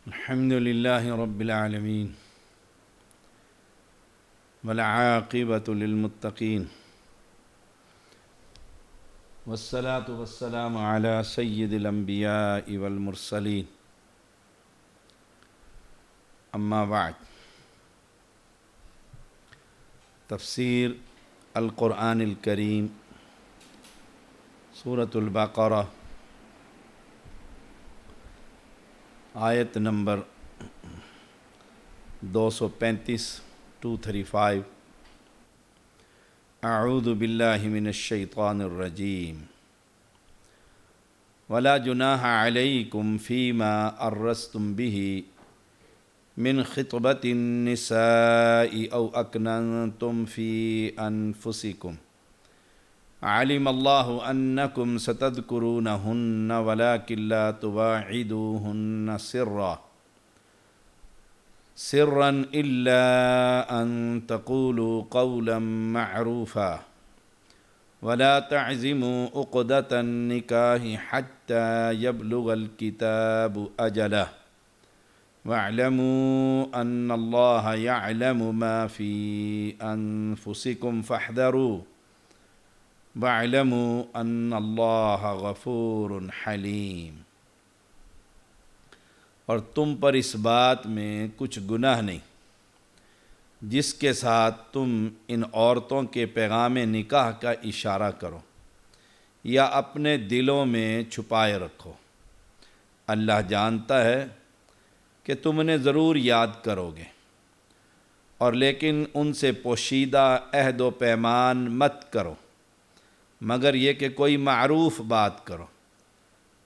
الحمد لله رب العالمين والعاقبة للمتقين والصلاة والسلام على سيد الأنبياء والمرسلين أما بعد تفسير القرآن الكريم سورة البقرة آیت نمبر 235 235 اعوذ باللہ من الشیطان الرجیم ولا جناح علیکم فیما ارستم به من خطبۃ النساء او اکننتم فی انفسکم علم اللہ انکم ستذکرونہن ولکن لا تواعدوہن سرا الا ان تقولوا قولا معروفا ولا تعزموا عقدۃ النکاح حتى يبلغ الكتاب اجلہ واعلموا ان اللہ يعلم ما في انفسکم فاحذروا وَاعْلَمُوا أَنَّ اللَّهَ غَفُورٌ حَلِيمٌ۔ اور تم پر اس بات میں کچھ گناہ نہیں جس کے ساتھ تم ان عورتوں کے پیغام نکاح کا اشارہ کرو یا اپنے دلوں میں چھپائے رکھو۔ اللہ جانتا ہے کہ تم انہیں ضرور یاد کرو گے، اور لیکن ان سے پوشیدہ عہد و پیمان مت کرو مگر یہ کہ کوئی معروف بات کرو،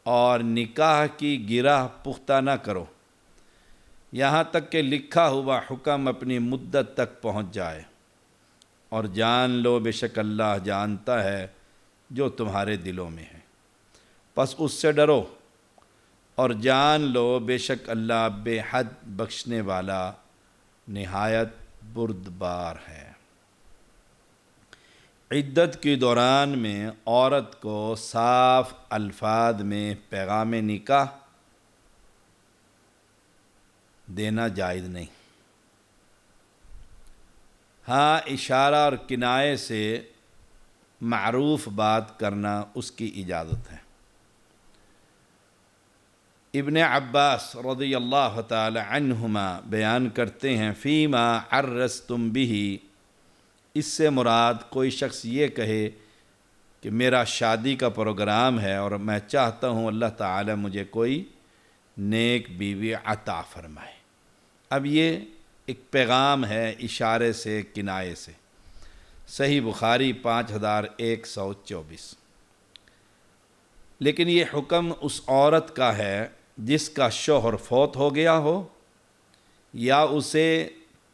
اور نکاح کی گرہ پختہ نہ کرو یہاں تک کہ لکھا ہوا حکم اپنی مدت تک پہنچ جائے، اور جان لو بے شک اللہ جانتا ہے جو تمہارے دلوں میں ہے، پس اس سے ڈرو، اور جان لو بے شک اللہ بے حد بخشنے والا نہایت بردبار ہے۔ عدت کے دوران میں عورت کو صاف الفاظ میں پیغام نکاح دینا جائز نہیں، ہاں اشارہ اور کنایے سے معروف بات کرنا اس کی اجازت ہے۔ ابن عباس رضی اللہ تعالی عنہما بیان کرتے ہیں فیما عرستم به، اس سے مراد کوئی شخص یہ کہے کہ میرا شادی کا پروگرام ہے اور میں چاہتا ہوں اللہ تعالی مجھے کوئی نیک بیوی عطا فرمائے۔ اب یہ ایک پیغام ہے اشارے سے کنایے سے۔ صحیح بخاری 5124۔ لیکن یہ حکم اس عورت کا ہے جس کا شوہر فوت ہو گیا ہو یا اسے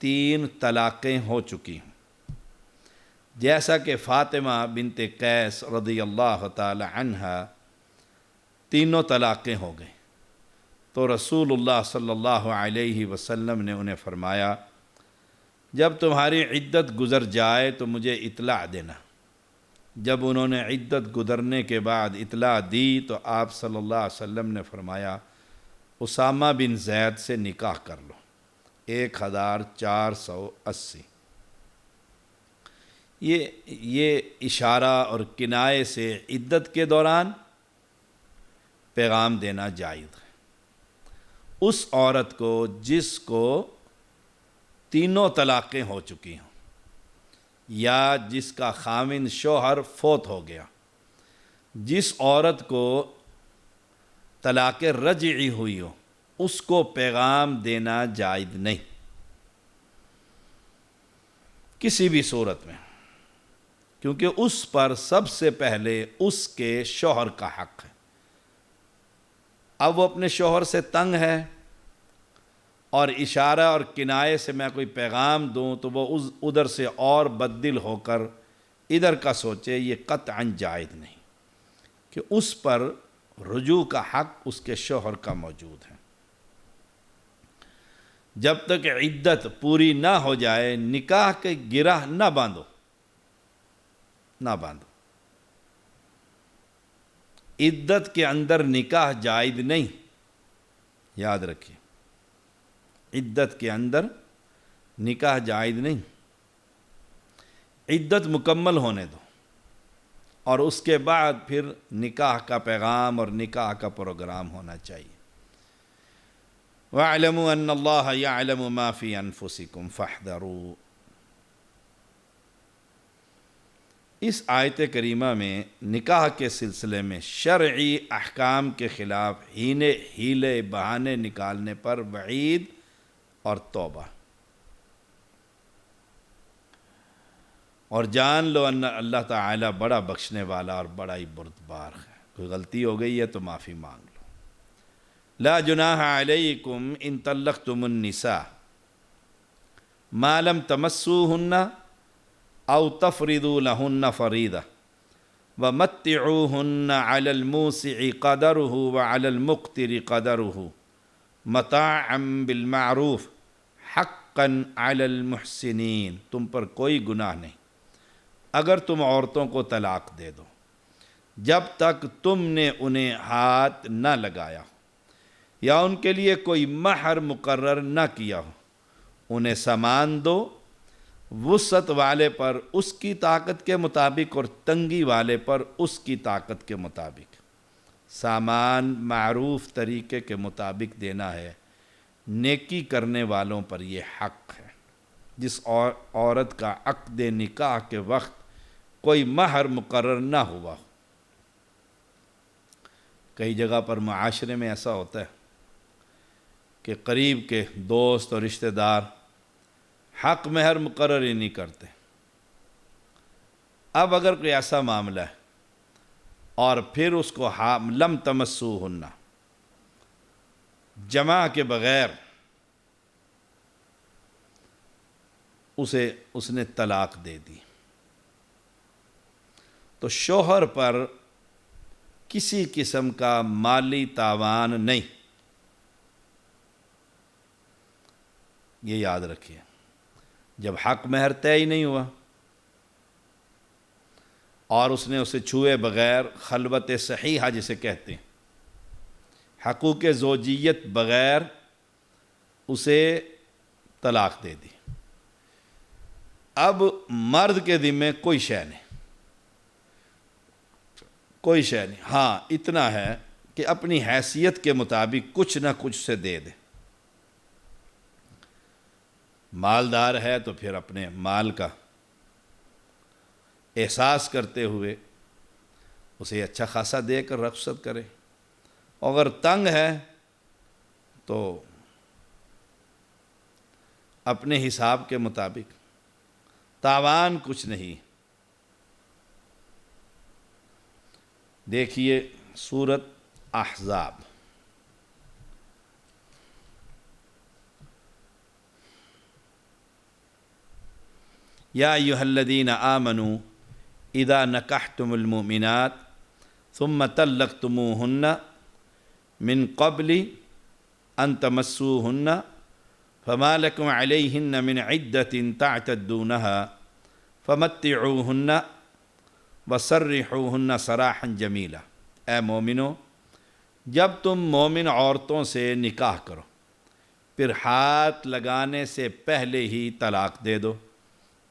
3 طلاقیں ہو چکی ہوں، جیسا کہ فاطمہ بنت قیس رضی اللہ تعالی عنہا 3 طلاقیں ہو گئیں، تو رسول اللہ صلی اللہ علیہ وسلم نے انہیں فرمایا جب تمہاری عدت گزر جائے تو مجھے اطلاع دینا۔ جب انہوں نے عدت گزرنے کے بعد اطلاع دی تو آپ صلی اللہ علیہ وسلم نے فرمایا اسامہ بن زید سے نکاح کر لو۔ 1480۔ یہ اشارہ اور کنایے سے عدت کے دوران پیغام دینا جائز ہے۔ اس عورت کو جس کو 3 طلاقیں ہو چکی ہوں یا جس کا خاوند شوہر فوت ہو گیا، جس عورت کو طلاق رجعی ہوئی ہو، اس کو پیغام دینا جائز نہیں کسی بھی صورت میں، کیونکہ اس پر سب سے پہلے اس کے شوہر کا حق ہے۔ اب وہ اپنے شوہر سے تنگ ہے اور اشارہ اور کنایے سے میں کوئی پیغام دوں تو وہ ادھر سے اور بددل ہو کر ادھر کا سوچے، یہ قطعاً جائز نہیں کہ اس پر رجوع کا حق اس کے شوہر کا موجود ہے۔ جب تک عدت پوری نہ ہو جائے نکاح کے گرہ نہ باندھو۔ عدت کے اندر نکاح جائز نہیں، یاد رکھیے۔ عدت کے اندر نکاح جائز نہیں، عدت مکمل ہونے دو، اور اس کے بعد پھر نکاح کا پیغام اور نکاح کا پروگرام ہونا چاہیے۔ وَاعْلَمُوا أَنَّ اللَّهَ يَعْلَمُ مَا فِي أَنفُسِكُمْ فَاحْذَرُوا۔ اس آیت کریمہ میں نکاح کے سلسلے میں شرعی احکام کے خلاف ہیلے بہانے نکالنے پر وعید اور توبہ، اور جان لو ان اللہ تعالی بڑا بخشنے والا اور بڑا ہی بردبار ہے۔ کوئی غلطی ہو گئی ہے تو معافی مانگ لو۔ لا جناح علیکم ان طلقتم النساء ما لم تمسوهن او تفرضوا لهن فریضہ ومتعوهن علی الموسع قدره وعلی المقتر قدره متاعا بالمعروف حقا علی المحسنین۔ تم پر کوئی گناہ نہیں اگر تم عورتوں کو طلاق دے دو جب تک تم نے انہیں ہاتھ نہ لگایا ہو یا ان کے لیے کوئی مہر مقرر نہ کیا ہو۔ انہیں سامان دو وسعت والے پر اس کی طاقت کے مطابق اور تنگی والے پر اس کی طاقت کے مطابق۔ سامان معروف طریقے کے مطابق دینا ہے، نیکی کرنے والوں پر یہ حق ہے۔ جس عورت کا عقد نکاح کے وقت کوئی مہر مقرر نہ ہوا ہو۔ کئی جگہ پر معاشرے میں ایسا ہوتا ہے کہ قریب کے دوست اور رشتہ دار حق مہر مقرر ہی نہیں کرتے۔ اب اگر کوئی ایسا معاملہ ہے اور پھر اس کو لم تمسوہن جمع کے بغیر اس نے طلاق دے دی تو شوہر پر کسی قسم کا مالی تاوان نہیں، یہ یاد رکھیے۔ جب حق مہر طے ہی نہیں ہوا اور اس نے اسے چھوئے بغیر خلوت صحیحہ جسے کہتے ہیں، حقوق زوجیت بغیر اسے طلاق دے دی، اب مرد کے ذمے کوئی شے نہیں، کوئی شے نہیں۔ ہاں اتنا ہے کہ اپنی حیثیت کے مطابق کچھ نہ کچھ سے دے دے۔ مالدار ہے تو پھر اپنے مال کا احساس کرتے ہوئے اسے اچھا خاصا دے کر رخصت کرے، اگر تنگ ہے تو اپنے حساب کے مطابق، تاوان کچھ نہیں۔ دیکھیے سورۃ احزاب، یا ایھا الذین آمنوا اذا نکحتم المؤمنات ثم طلقتموہن من قبل ان تمسوہن فما لکم علیہن من عدۃ تعتدونها فمتعوہن وسرحوہن سراحا جمیلا۔ اے مومنو، جب تم مومن عورتوں سے نکاح کرو پھر ہاتھ لگانے سے پہلے ہی طلاق دے دو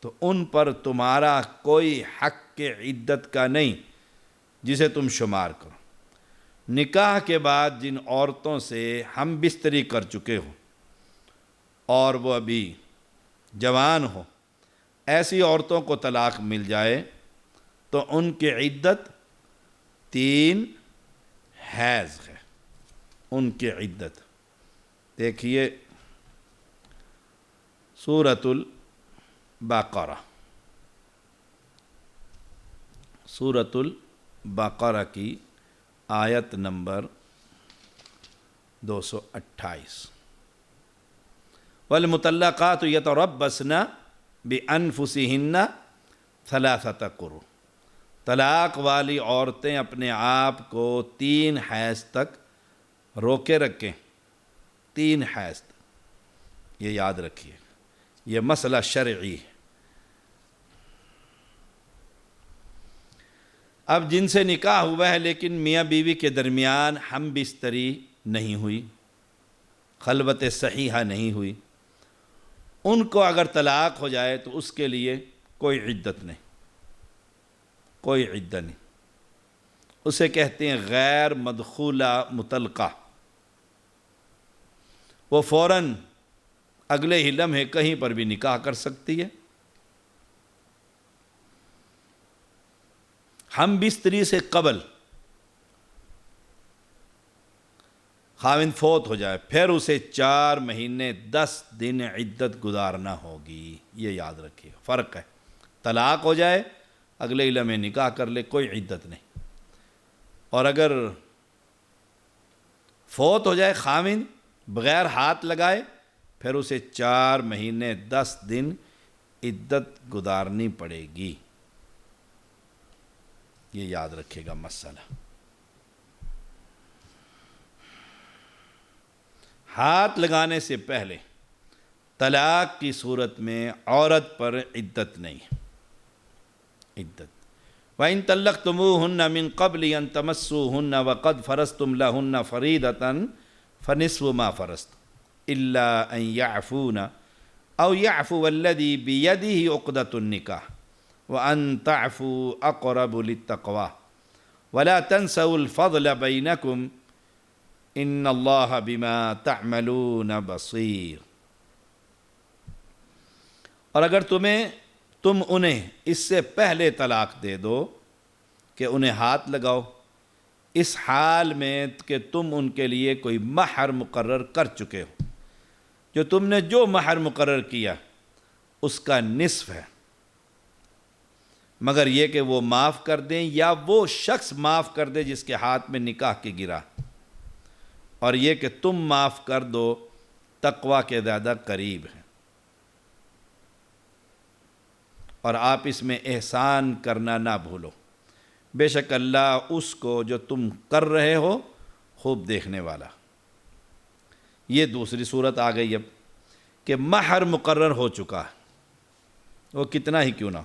تو ان پر تمہارا کوئی حق کے عدت کا نہیں جسے تم شمار کرو۔ نکاح کے بعد جن عورتوں سے ہم بستری کر چکے ہو اور وہ ابھی جوان ہو، ایسی عورتوں کو طلاق مل جائے تو ان کی عدت 3 حیض ہے۔ ان کی عدت دیکھیے سورۃ البقرہ، سورۃ البقرہ کی آیت نمبر 228۔ والمطلقات یتربصن بانفسہن 3 قروء۔ طلاق والی عورتیں اپنے آپ کو 3 حیض تک روکے رکھیں، 3 حیض تک۔ یہ یاد رکھیے، یہ مسئلہ شرعی ہے۔ اب جن سے نکاح ہوا ہے لیکن میاں بیوی کے درمیان ہم بستری نہیں ہوئی، خلوت صحیحہ نہیں ہوئی، ان کو اگر طلاق ہو جائے تو اس کے لیے کوئی عدت نہیں، کوئی عدت نہیں، اسے کہتے ہیں غیر مدخولہ مطلقہ۔ وہ فوراً اگلے ہی لمحے کہیں پر بھی نکاح کر سکتی ہے۔ ہم بستری سے قبل خاوند فوت ہو جائے پھر اسے 4 مہینے 10 دن عدت گزارنا ہوگی، یہ یاد رکھیے، فرق ہے۔ طلاق ہو جائے اگلے لمحے نکاح کر لے، کوئی عدت نہیں، اور اگر فوت ہو جائے خاوند بغیر ہاتھ لگائے پھر اسے 4 مہینے 10 دن عدت گزارنی پڑے گی، یہ یاد رکھے گا مسئلہ۔ ہاتھ لگانے سے پہلے طلاق کی صورت میں عورت پر عدت نہیں ہے، عدت۔ وَإِن طَلَّقْتُمُوهُنَّ مِن قَبْلِ أَن تَمَسُّوهُنَّ وَقَدْ فَرَضْتُمْ لَهُنَّ فَرِيضَةً فَنِصْفُ مَا فَرَضْتُمْ إِلَّا أَن يَعْفُونَ أَوْ يَعْفُوَ الَّذِي بِيَدِهِ عُقْدَةُ النِّكَاحِ وَأَن تَعْفُوا أَقْرَبُ لِلتَّقْوَىٰ وَلَا تَنْسَوُا الْفَضْلَ بَيْنَكُمْ ان اللہ بما تعملون بصیر۔ اور اگر تم انہیں اس سے پہلے طلاق دے دو کہ انہیں ہاتھ لگاؤ، اس حال میں کہ تم ان کے لیے کوئی مہر مقرر کر چکے ہو، جو تم نے جو مہر مقرر کیا اس کا نصف ہے، مگر یہ کہ وہ معاف کر دیں یا وہ شخص معاف کر دے جس کے ہاتھ میں نکاح کی گرا، اور یہ کہ تم معاف کر دو تقویٰ کے زیادہ قریب ہیں، اور آپ اس میں احسان کرنا نہ بھولو، بے شک اللہ اس کو جو تم کر رہے ہو خوب دیکھنے والا۔ یہ دوسری صورت آ گئی اب کہ مہر مقرر ہو چکا ہے، وہ کتنا ہی کیوں نہ،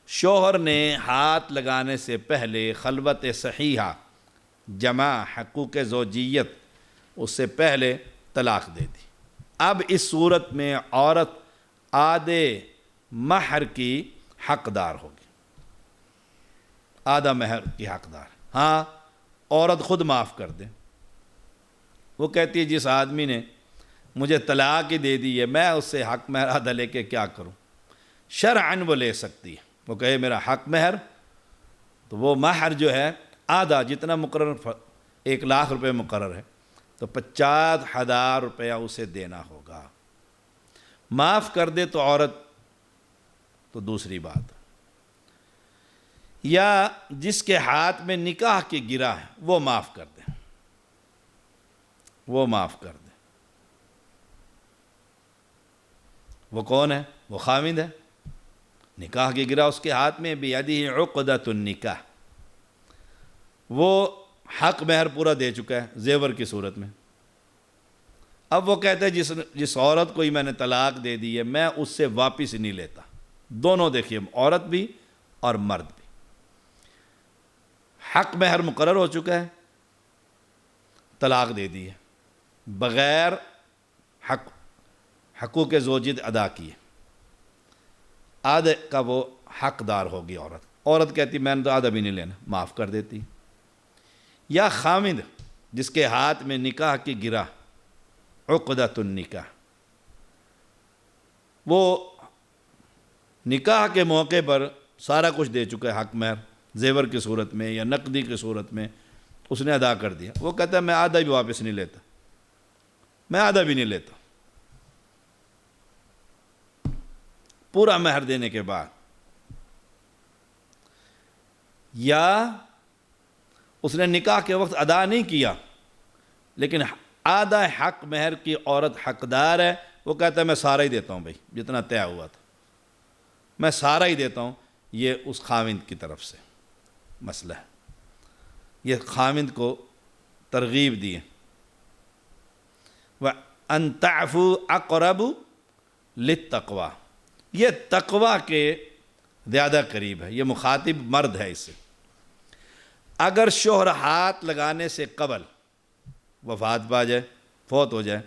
شوہر نے ہاتھ لگانے سے پہلے خلوت صحیحہ جمع حقوق زوجیت اس سے پہلے طلاق دے دی۔ اب اس صورت میں عورت آدھے مہر کی حقدار ہوگی، آدھا مہر کی حقدار۔ ہاں عورت خود معاف کر دے، وہ کہتی ہے جس آدمی نے مجھے طلاق ہی دے دی ہے میں اس سے حق مہر آدھا لے کے کیا کروں، شرعاً وہ لے سکتی ہے، وہ کہے میرا حق مہر، تو وہ مہر جو ہے آدھا جتنا مقرر 1,00,000 روپے مقرر ہے تو 50,000 روپیہ اسے دینا ہوگا۔ معاف کر دے تو عورت تو دوسری بات، یا جس کے ہاتھ میں نکاح کی گرا ہے وہ معاف کر دے، وہ معاف کر دے۔ وہ کون ہے؟ وہ خاوند ہے، نکاح کی گرا اس کے ہاتھ میں، بیدہ عقدۃ النکاح، وہ حق مہر پورا دے چکا ہے زیور کی صورت میں۔ اب وہ کہتا ہے جس عورت کو ہی میں نے طلاق دے دی ہے میں اس سے واپس نہیں لیتا۔ دونوں دیکھیے، عورت بھی اور مرد بھی، حق مہر مقرر ہو چکا ہے، طلاق دے دی ہے بغیر حقوق زوجیت ادا کیے، آدھے کا وہ حقدار ہوگی عورت کہتی میں نے تو آدھا بھی نہیں لینا، معاف کر دیتی۔ یا خاوند جس کے ہاتھ میں نکاح کی گرا عقدۃ النکاح، وہ نکاح کے موقع پر سارا کچھ دے چکا ہے، حق مہر زیور کی صورت میں یا نقدی کی صورت میں اس نے ادا کر دیا، وہ کہتا ہے میں آدھا بھی واپس نہیں لیتا، میں آدھا بھی نہیں لیتا، پورا مہر دینے کے بعد۔ یا اس نے نکاح کے وقت ادا نہیں کیا لیکن آدھا حق مہر کی عورت حقدار ہے، وہ کہتا ہے میں سارا ہی دیتا ہوں بھائی، جتنا طے ہوا تھا میں سارا ہی دیتا ہوں، یہ اس خاوند کی طرف سے مسئلہ ہے، یہ خاوند کو ترغیب دی ہے۔ وَأَن تَعْفُوا أَقْرَبُ لِلتَّقْوَىٰ، یہ تقوی کے زیادہ قریب ہے، یہ مخاطب مرد ہے اس سے۔ اگر شوہر ہاتھ لگانے سے قبل وفات پا جائے، فوت ہو جائے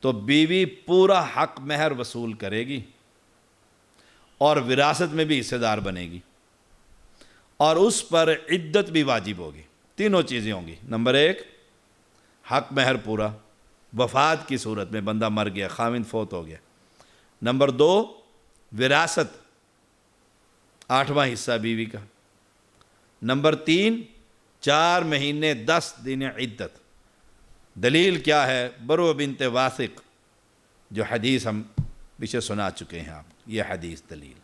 تو بیوی پورا حق مہر وصول کرے گی اور وراثت میں بھی حصے دار بنے گی، اور اس پر عدت بھی واجب ہوگی۔ تینوں چیزیں ہوں گی۔ نمبر 1 حق مہر پورا، وفات کی صورت میں بندہ مر گیا، خاوند فوت ہو گیا۔ نمبر 2 وراثت، 8واں حصہ بیوی کا۔ نمبر 3 4 مہینے 10 دن عدت۔ دلیل کیا ہے؟ برو بنت واثق، جو حدیث ہم پیچھے سنا چکے ہیں آپ، یہ حدیث دلیل۔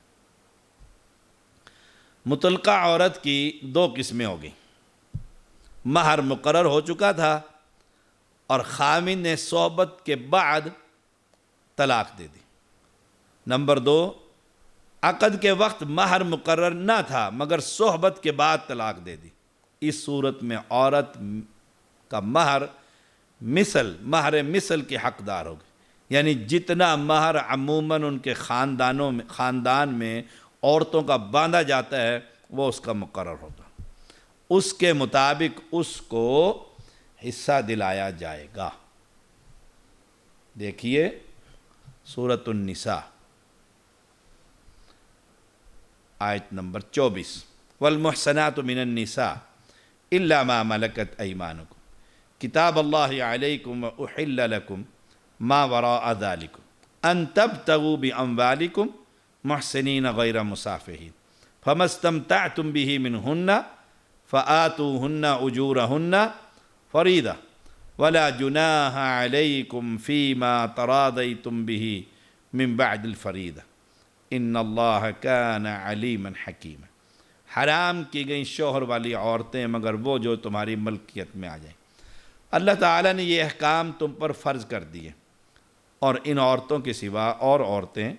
مطلقہ عورت کی 2 قسمیں ہو گئیں، مہر مقرر ہو چکا تھا اور خاوند نے صحبت کے بعد طلاق دے دی۔ نمبر 2 عقد کے وقت مہر مقرر نہ تھا مگر صحبت کے بعد طلاق دے دی۔ اس صورت میں عورت کا مہر مثل کے حقدار ہوگی، یعنی جتنا مہر عموماً ان کے خاندان میں عورتوں کا باندھا جاتا ہے وہ اس کا مقرر ہوگا، اس کے مطابق اس کو حصہ دلایا جائے گا۔ دیکھیے سورۃ النساء آیت نمبر 24، والمحصنات من النساء الا ما ملكت ايمانكم کتاب اللہ علیکم واحل لکم ما وراء ذلکم ان تبتغوا باموالکم محسنین غیر مسافحین فما استمتعتم به منہن فآتوہن اجورہن فریضہ ولا جناح علیکم فیما تراضیتم به من بعد الفریضہ ان اللہ کان علیما حکیما۔ حرام کی گئیں شوہر والی عورتیں مگر وہ جو تمہاری ملکیت میں آ جائیں۔ اللہ تعالیٰ نے یہ احکام تم پر فرض کر دیے، اور ان عورتوں کے سوا اور عورتیں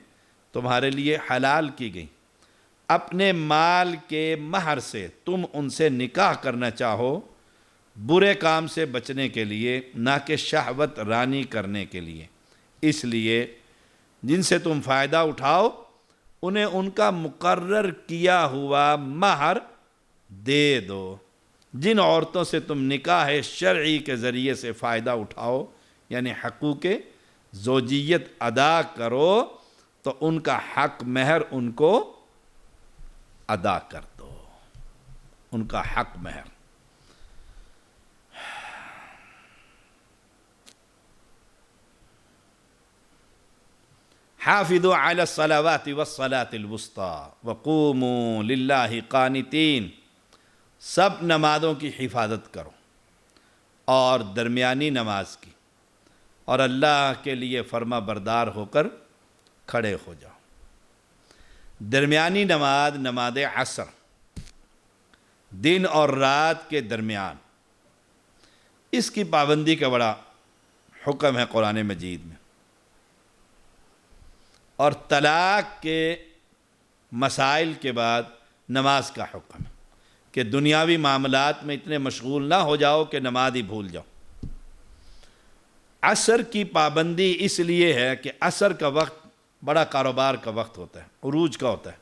تمہارے لیے حلال کی گئیں۔ اپنے مال کے مہر سے تم ان سے نکاح کرنا چاہو برے کام سے بچنے کے لیے، نہ کہ شہوت رانی کرنے کے لیے، اس لیے جن سے تم فائدہ اٹھاؤ انہیں ان کا مقرر کیا ہوا مہر دے دو۔ جن عورتوں سے تم نکاح شرعی کے ذریعے سے فائدہ اٹھاؤ یعنی حقوق زوجیت ادا کرو تو ان کا حق مہر ان کو ادا کر دو، ان کا حق مہر۔ حافظوا علی الصلوات والصلاة الوسطى وقوموا للہ قانتین، سب نمازوں کی حفاظت کرو اور درمیانی نماز کی، اور اللہ کے لیے فرما بردار ہو کر کھڑے ہو جاؤ۔ درمیانی نماز نماز عصر، دن اور رات کے درمیان، اس کی پابندی کا بڑا حکم ہے قرآن مجید میں۔ اور طلاق کے مسائل کے بعد نماز کا حکم ہے کہ دنیاوی معاملات میں اتنے مشغول نہ ہو جاؤ کہ نماز ہی بھول جاؤ۔ عصر کی پابندی اس لیے ہے کہ عصر کا وقت بڑا کاروبار کا وقت ہوتا ہے، عروج کا ہوتا ہے،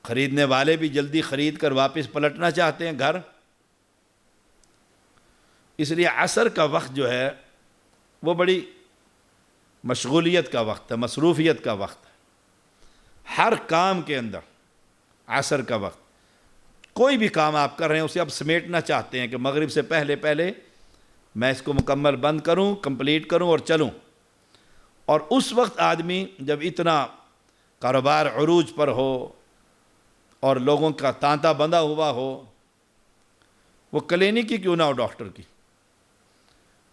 خریدنے والے بھی جلدی خرید کر واپس پلٹنا چاہتے ہیں گھر، اس لیے عصر کا وقت جو ہے وہ بڑی مشغولیت کا وقت ہے، مصروفیت کا وقت ہے۔ ہر کام کے اندر عصر کا وقت، کوئی بھی کام آپ کر رہے ہیں اسے اب سمیٹنا چاہتے ہیں کہ مغرب سے پہلے میں اس کو مکمل بند کروں، کمپلیٹ کروں اور چلوں۔ اور اس وقت آدمی جب اتنا کاروبار عروج پر ہو اور لوگوں کا تانتا بندھا ہوا ہو، وہ کلینک کی کیوں نہ ہو، ڈاکٹر کی،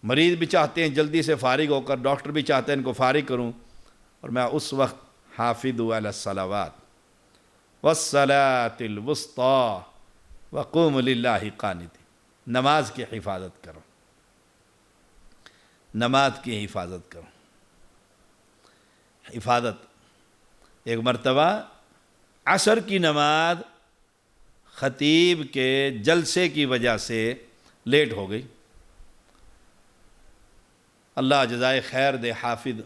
مریض بھی چاہتے ہیں جلدی سے فارغ ہو کر، ڈاکٹر بھی چاہتے ہیں ان کو فارغ کروں، اور میں اس وقت حافظوا علی الصلوات والصلاة الوسطى وقوموا للہ قانتین، نماز کی حفاظت کرو، نماز کی حفاظت کرو۔ حفاظت، ایک مرتبہ عصر کی نماز خطیب کے جلسے کی وجہ سے لیٹ ہو گئی، اللہ جزائے خیر دے حافظ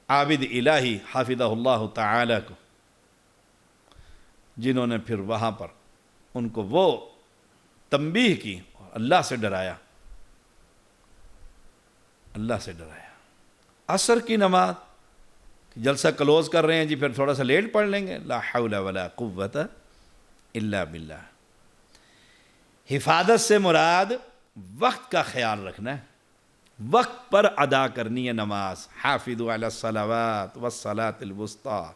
عابد الہی حافظہ اللہ تعالی کو، جنہوں نے پھر وہاں پر ان کو وہ تنبیہ کی اور اللہ سے ڈرایا اللہ سے ڈرایا۔ عصر کی نماز جلسہ کلوز کر رہے ہیں جی، پھر تھوڑا سا لیٹ پڑھ لیں گے، لا حول ولا قوت الا باللہ۔ حفاظت سے مراد وقت کا خیال رکھنا ہے، وقت پر ادا کرنی ہے نماز۔ حافظوا علی الصلوات والصلاۃ الوسطی۔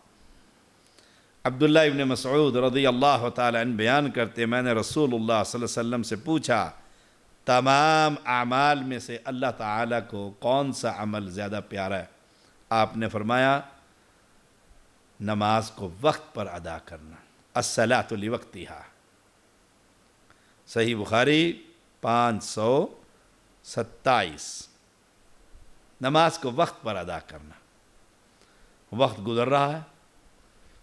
عبداللہ ابن مسعود رضی اللہ تعالی عنہ بیان کرتے، میں نے رسول اللہ صلی اللہ علیہ وسلم سے پوچھا تمام اعمال میں سے اللہ تعالیٰ کو کون سا عمل زیادہ پیارا ہے؟ آپ نے فرمایا نماز کو وقت پر ادا کرنا، الصلاۃ لوقتہا۔ صحیح بخاری 527۔ نماز کو وقت پر ادا کرنا۔ وقت گزر رہا ہے،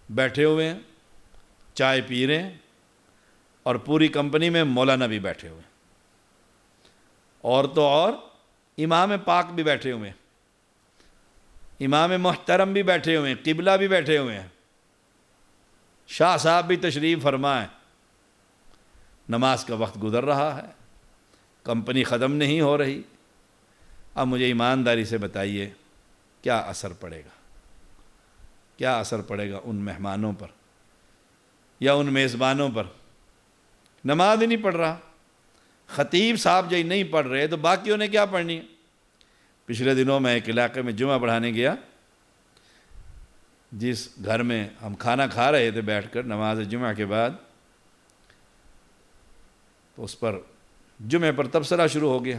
بیٹھے ہوئے ہیں، چائے پی رہے ہیں، اور پوری کمپنی میں مولانا بھی بیٹھے ہوئے ہیں، اور تو اور امام پاک بھی بیٹھے ہوئے ہیں، امام محترم بھی بیٹھے ہوئے ہیں، قبلہ بھی بیٹھے ہوئے ہیں، شاہ صاحب بھی تشریف فرمائیں۔ نماز کا وقت گزر رہا ہے، کمپنی ختم نہیں ہو رہی۔ اب مجھے ایمانداری سے بتائیے کیا اثر پڑے گا؟ کیا اثر پڑے گا ان مہمانوں پر یا ان میزبانوں پر؟ نماز ہی نہیں پڑھ رہا، خطیب صاحب جی نہیں پڑھ رہے تو باقیوں نے کیا پڑھنی ہے؟ پچھلے دنوں میں ایک علاقے میں جمعہ پڑھانے گیا، جس گھر میں ہم کھانا کھا رہے تھے بیٹھ کر نماز جمعہ کے بعد، تو اس پر جمعے پر تبصرہ شروع ہو گیا۔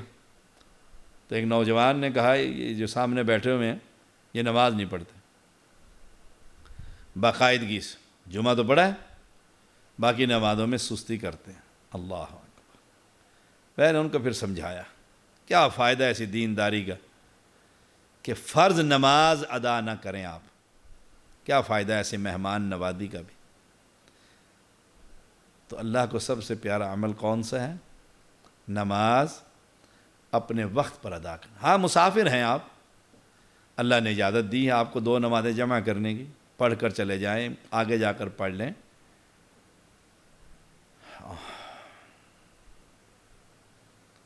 تو ایک نوجوان نے کہا یہ جو سامنے بیٹھے ہوئے ہیں یہ نماز نہیں پڑھتے، باقاعدگی سے جمعہ تو پڑھا ہے، باقی نمازوں میں سستی کرتے ہیں۔ اللہ اکبر۔ میں نے ان کو پھر سمجھایا کیا فائدہ ایسی دینداری کا کہ فرض نماز ادا نہ کریں آپ، کیا فائدہ ایسے مہمان نوازی کا بھی؟ تو اللہ کو سب سے پیارا عمل کون سا ہے؟ نماز اپنے وقت پر ادا کرنا۔ ہاں مسافر ہیں آپ، اللہ نے اجازت دی ہے آپ کو 2 نمازیں جمع کرنے کی، پڑھ کر چلے جائیں، آگے جا کر پڑھ لیں۔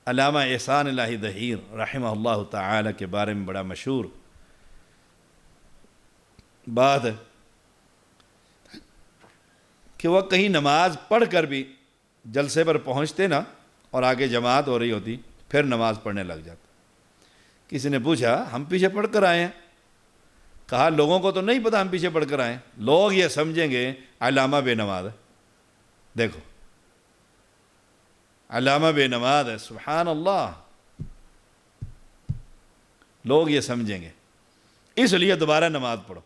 علامہ احسان الہی ظہیر رحمہ اللہ تعالی کے بارے میں بڑا مشہور بات ہے کہ وہ کہیں نماز پڑھ کر بھی جلسے پر پہنچتے نا، اور آگے جماعت ہو رہی ہوتی، پھر نماز پڑھنے لگ جاتے۔ کسی نے پوچھا ہم پیچھے پڑھ کر آئے ہیں؟ کہا لوگوں کو تو نہیں پتہ ہم پیچھے پڑھ کر آئے ہیں، لوگ یہ سمجھیں گے علامہ بے نماز ہے۔ دیکھو علامہ بے نماز ہے، سبحان اللہ، لوگ یہ سمجھیں گے، اس لیے دوبارہ نماز پڑھو۔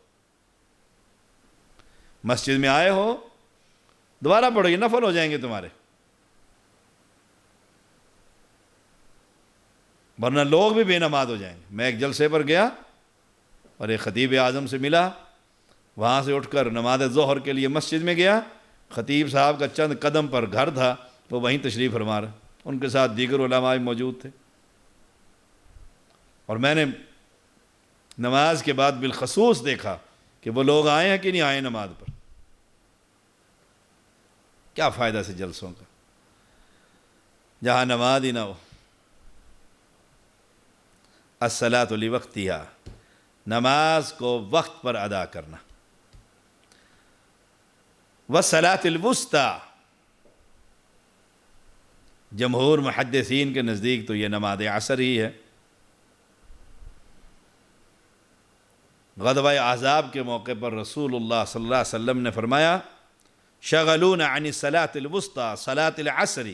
مسجد میں آئے ہو دوبارہ پڑھو، یہ نفل ہو جائیں گے تمہارے، ورنہ لوگ بھی بے نماز ہو جائیں گے۔ میں ایک جلسے پر گیا اور ایک خطیب اعظم سے ملا، وہاں سے اٹھ کر نماز ظہر کے لیے مسجد میں گیا، خطیب صاحب کا چند قدم پر گھر تھا، وہ وہیں تشریف فرما رہے، ان کے ساتھ دیگر علماء موجود تھے، اور میں نے نماز کے بعد بالخصوص دیکھا کہ وہ لوگ آئے ہیں کہ نہیں آئے نماز پر۔ کیا فائدہ سے جلسوں کا جہاں نماز ہی نہ ہو۔ الصلاۃ لوقتہا، نماز کو وقت پر ادا کرنا۔ والصلاۃ الوسطی، جمہور محدثین کے نزدیک تو یہ نماز عصر ہی ہے۔ غزوہ احزاب کے موقع پر رسول اللہ صلی اللہ علیہ وسلم نے فرمایا شغلونا عن الصلاۃ الوسطی صلاۃ العصر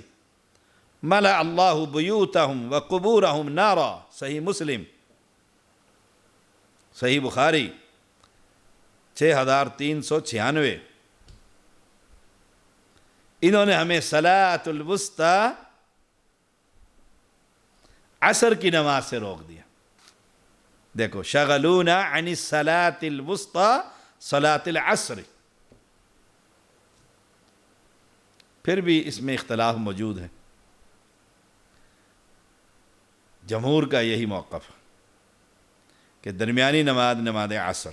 ملأ اللہ بیوتہم وقبورہم نارا۔ صحیح مسلم، صحیح بخاری 6396۔ انہوں نے ہمیں صلاۃ الوسطی عصر کی نماز سے روک دیا۔ دیکھو شغلونا عن الصلاۃ الوسطی صلاۃ العصر۔ پھر بھی اس میں اختلاف موجود ہے، جمہور کا یہی موقف کہ درمیانی نماز نماز عصر۔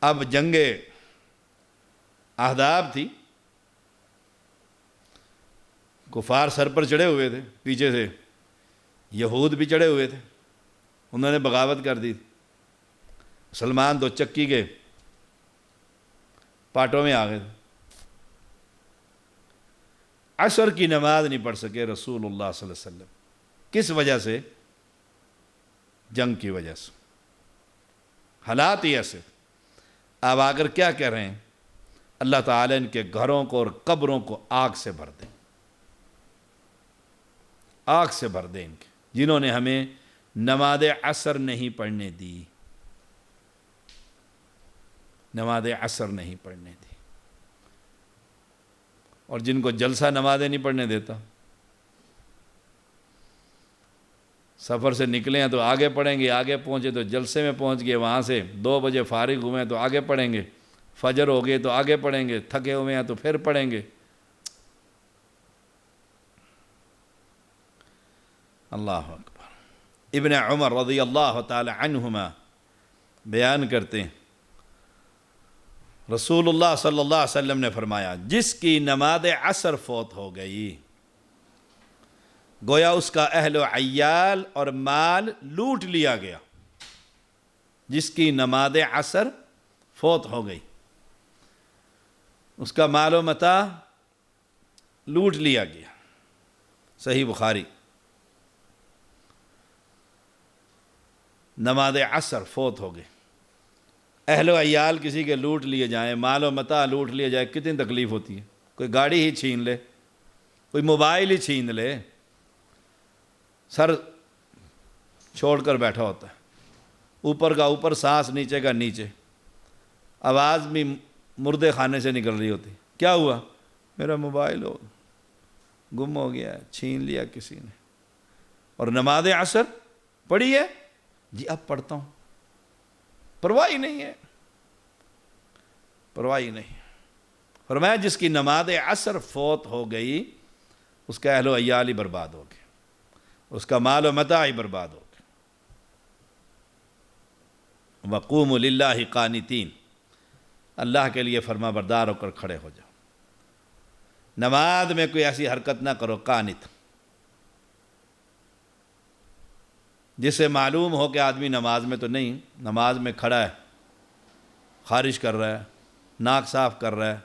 اب جنگ احزاب تھی، کفار سر پر چڑھے ہوئے تھے پیچھے سے، یہود بھی چڑھے ہوئے تھے، انہوں نے بغاوت کر دی، مسلمان تو چکی کے پاٹوں میں آ گئے، عصر کی نماز نہیں پڑھ سکے رسول اللہ صلی اللہ علیہ وسلم۔ کس وجہ سے؟ جنگ کی وجہ سے، حالات ہی ایسے۔ اب آ کر کیا کہہ رہے ہیں؟ اللہ تعالیٰ ان کے گھروں کو اور قبروں کو آگ سے بھر دے، آگ سے بھر دے ان کے، جنہوں نے ہمیں نماز عصر نہیں پڑھنے دی، نماز عصر نہیں پڑھنے دی، اور جن کو جلسہ نمازیں نہیں پڑھنے دیتا۔ سفر سے نکلے ہیں تو آگے پڑھیں گے، آگے پہنچے تو جلسے میں پہنچ گئے، وہاں سے 2 بجے فارغ ہوئے ہیں تو آگے پڑھیں گے، فجر ہو گئے تو آگے پڑھیں گے، تھکے ہوئے ہیں تو پھر پڑھیں گے۔ اللہ اکبر۔ ابن عمر رضی اللہ تعالی عنہما بیان کرتے ہیں، رسول اللہ صلی اللہ علیہ وسلم نے فرمایا، جس کی نماز عصر فوت ہو گئی گویا اس کا اہل و عیال اور مال لوٹ لیا گیا۔ جس کی نماز عصر فوت ہو گئی اس کا مال و متاع لوٹ لیا گیا۔ صحیح بخاری۔ نماز عصر فوت ہو گئی، اہل و عیال کسی کے لوٹ لیے جائیں، مال و متاع لوٹ لیا جائے، کتنی تکلیف ہوتی ہے۔ کوئی گاڑی ہی چھین لے، کوئی موبائل ہی چھین لے، سر چھوڑ کر بیٹھا ہوتا ہے، اوپر کا اوپر، سانس نیچے کا نیچے، آواز بھی مردے خانے سے نکل رہی ہوتی، کیا ہوا؟ میرا موبائل گم ہو گیا ہے، چھین لیا کسی نے۔ اور نماز عصر پڑھی ہے؟ جی اب پڑھتا ہوں، پرواہ ہی نہیں ہے، پرواہ ہی نہیں۔ فرمایا جس کی نماز عصر فوت ہو گئی اس کا اہل و عیال ہی برباد ہو گئے، اس کا مال و متاع ہی برباد ہو گیا۔ وَقُومُوا لِلَّهِ قَانِتِينَ، اللہ کے لیے فرما بردار ہو کر کھڑے ہو جاؤ۔ نماز میں کوئی ایسی حرکت نہ کرو، قانت، جسے معلوم ہو کہ آدمی نماز میں تو نہیں، نماز میں کھڑا ہے، خارش کر رہا ہے، ناک صاف کر رہا ہے،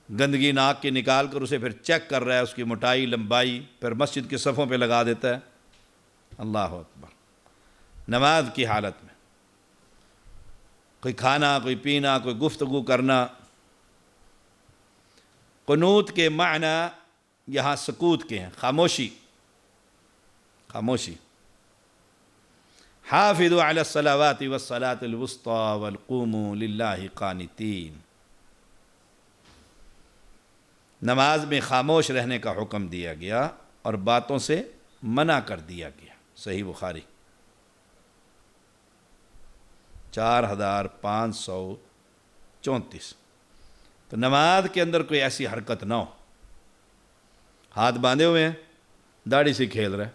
گندگی ناک کی نکال کر اسے پھر چیک کر رہا ہے، اس کی موٹائی لمبائی، پھر مسجد کے صفوں پہ لگا دیتا ہے۔ اللہ اکبر۔ نماز کی حالت میں کوئی کھانا، کوئی پینا، کوئی گفتگو کرنا۔ قنوت کے معنی یہاں سکوت کے ہیں، خاموشی، خاموشی۔ حافظوا علی الصلوات والصلاة الوسطى والقوموا للہ قانتین۔ نماز میں خاموش رہنے کا حکم دیا گیا اور باتوں سے منع کر دیا گیا۔ صحیح بخاری 4534۔ تو نماز کے اندر کوئی ایسی حرکت نہ ہو۔ ہاتھ باندھے ہوئے ہیں، داڑھی سے کھیل رہے،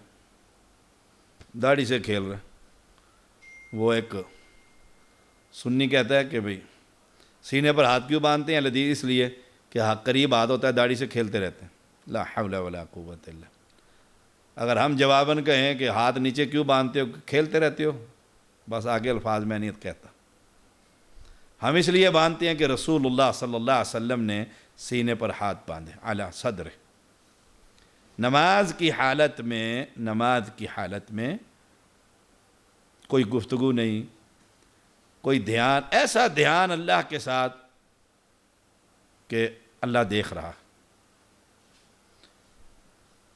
داڑھی سے کھیل رہے۔ وہ ایک سنی کہتا ہے کہ بھئی سینے پر ہاتھ کیوں باندھتے ہیں؟ لذیذ اس لیے کہ قریب ہاتھ ہوتا ہے، داڑھی سے کھیلتے رہتے ہیں۔ لا حول ولا قوت الا۔ اگر ہم جواباً کہیں کہ ہاتھ نیچے کیوں باندھتے ہو؟ کھیلتے رہتے ہو، بس آگے الفاظ میں نہیں کہتا۔ ہم اس لیے باندھتے ہیں کہ رسول اللہ صلی اللہ علیہ وسلم نے سینے پر ہاتھ باندھے، علی صدر۔ نماز کی حالت میں کوئی گفتگو نہیں، کوئی دھیان، ایسا دھیان اللہ کے ساتھ کہ اللہ دیکھ رہا۔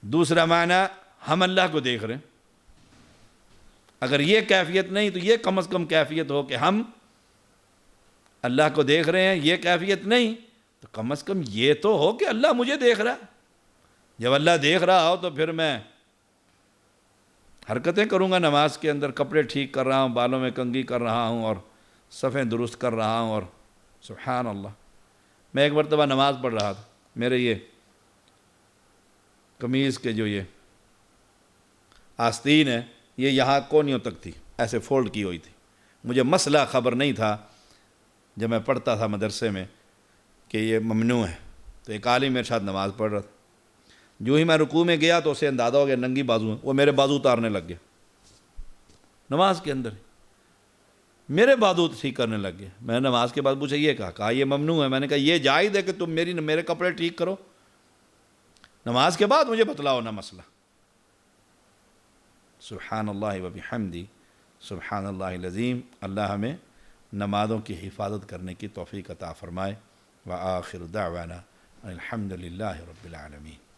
دوسرا معنی ہم اللہ کو دیکھ رہے ہیں۔ اگر یہ کیفیت نہیں تو یہ کم از کم کیفیت ہو کہ ہم اللہ کو دیکھ رہے ہیں، یہ کیفیت نہیں تو کم از کم یہ تو ہو کہ اللہ مجھے دیکھ رہا ہے۔ جب اللہ دیکھ رہا ہو تو پھر میں حرکتیں کروں گا نماز کے اندر، کپڑے ٹھیک کر رہا ہوں، بالوں میں کنگھی کر رہا ہوں اور صفیں درست کر رہا ہوں، اور سبحان اللہ۔ میں ایک مرتبہ نماز پڑھ رہا تھا، میرے یہ قمیض کے جو یہ آستین ہے یہ یہاں کونیوں تک تھی، ایسے فولڈ کی ہوئی تھی۔ مجھے مسئلہ خبر نہیں تھا جب میں پڑھتا تھا مدرسے میں کہ یہ ممنوع ہے، تو ایک عالم میرے ساتھ نماز پڑھ رہا تھا۔ جو ہی میں رکوع میں گیا تو اسے اندازہ ہو گیا ننگی بازو ہیں، وہ میرے بازو اتارنے لگ گیا نماز کے اندر، میرے بازو ٹھیک کرنے لگ گیا۔ میں نے نماز کے بعد پوچھا یہ کہا یہ ممنوع ہے۔ میں نے کہا یہ جائز ہے کہ تم میرے کپڑے ٹھیک کرو؟ نماز کے بعد مجھے بتلاؤ نا مسئلہ۔ سبحان اللہ و بحمدی سبحان اللہ العظیم۔ اللہ ہمیں نمازوں کی حفاظت کرنے کی توفیق عطا فرمائے۔ وآخر دعوانا الحمد للہ رب العالمین۔